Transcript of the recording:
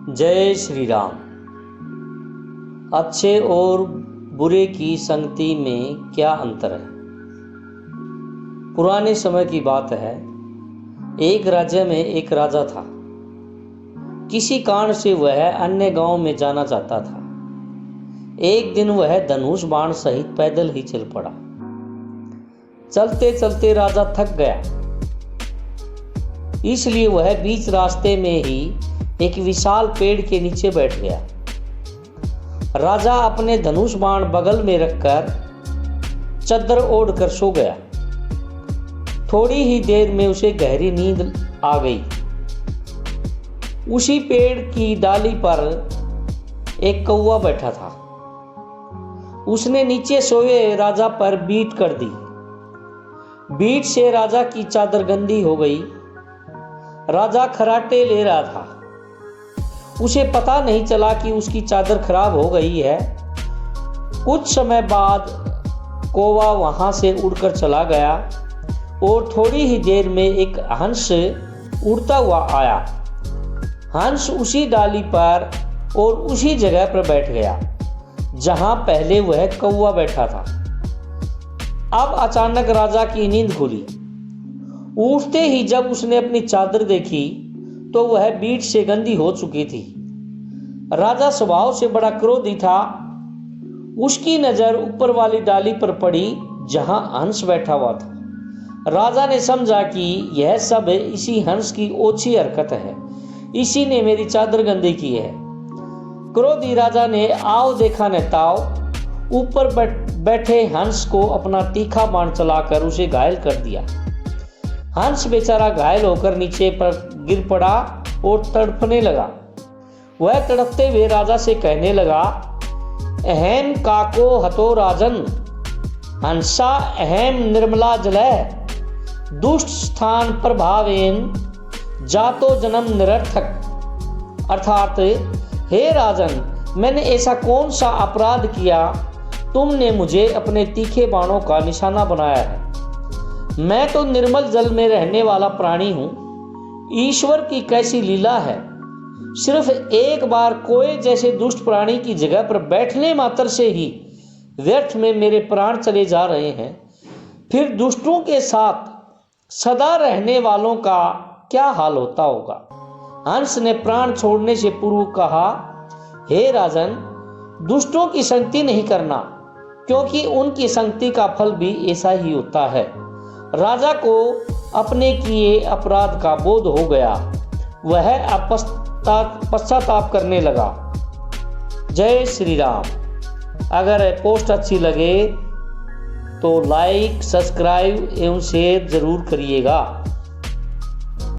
जय श्री राम। अच्छे और बुरे की संगति में क्या अंतर है। पुराने समय की बात है। एक राज्य में एक राजा था। किसी कारण से वह अन्य गांव में जाना चाहता था। एक दिन वह धनुष बाण सहित पैदल ही चल पड़ा। चलते चलते राजा थक गया, इसलिए वह बीच रास्ते में ही एक विशाल पेड़ के नीचे बैठ गया। राजा अपने धनुष बाण बगल में रखकर चद्दर ओढ़कर सो गया। थोड़ी ही देर में उसे गहरी नींद आ गई। उसी पेड़ की डाली पर एक कौवा बैठा था। उसने नीचे सोए राजा पर बीट कर दी। बीट से राजा की चादर गंदी हो गई। राजा खर्राटे ले रहा था। उसे पता नहीं चला कि उसकी चादर खराब हो गई है। कुछ समय बाद कौवा वहां से उड़कर चला गया और थोड़ी ही देर में एक हंस उड़ता हुआ आया। हंस उसी डाली पर और उसी जगह पर बैठ गया जहां पहले वह कौवा बैठा था। अब अचानक राजा की नींद खुली। उठते ही जब उसने अपनी चादर देखी तो वह बीट से गंदी हो चुकी थी। राजा स्वभाव से बड़ा क्रोधी था। उसकी नजर ऊपर वाली डाली पर पड़ी जहां हंस बैठा हुआ था। राजा ने समझा कि यह सब इसी हंस की ओछी हरकत है। इसी ने मेरी चादर गंदी की है। क्रोधी राजा ने आओ देखा न ताओ ऊपर बैठे हंस को अपना तीखा बाण चलाकर उसे घायल कर दिया। हंस बेचारा घायल होकर नीचे पर गिर पड़ा और तड़पने लगा। वह तड़पते हुए राजा से कहने लगा, अहम काको हतो राजन, हंसा अहम निर्मला जलय, दुष्ट स्थान प्रभावेन जातो जन्म निरर्थक। अर्थात, हे राजन, मैंने ऐसा कौन सा अपराध किया तुमने मुझे अपने तीखे बाणों का निशाना बनाया है। मैं तो निर्मल जल में रहने वाला प्राणी हूं। ईश्वर की कैसी लीला है। सिर्फ एक बार कोई जैसे दुष्ट प्राणी की जगह पर बैठने मात्र से ही व्यर्थ में मेरे प्राण चले जा रहे हैं। फिर दुष्टों के साथ सदा रहने वालों का क्या हाल होता होगा। हंस ने प्राण छोड़ने से पूर्व कहा, हे राजन, दुष्टों की संगति नहीं करना, क्योंकि उनकी संगति का फल भी ऐसा ही होता है। राजा को अपने किए अपराध का बोध हो गया। वह पश्चाताप करने लगा। जय श्री राम। अगर पोस्ट अच्छी लगे तो लाइक, सब्सक्राइब एवं शेयर जरूर करिएगा।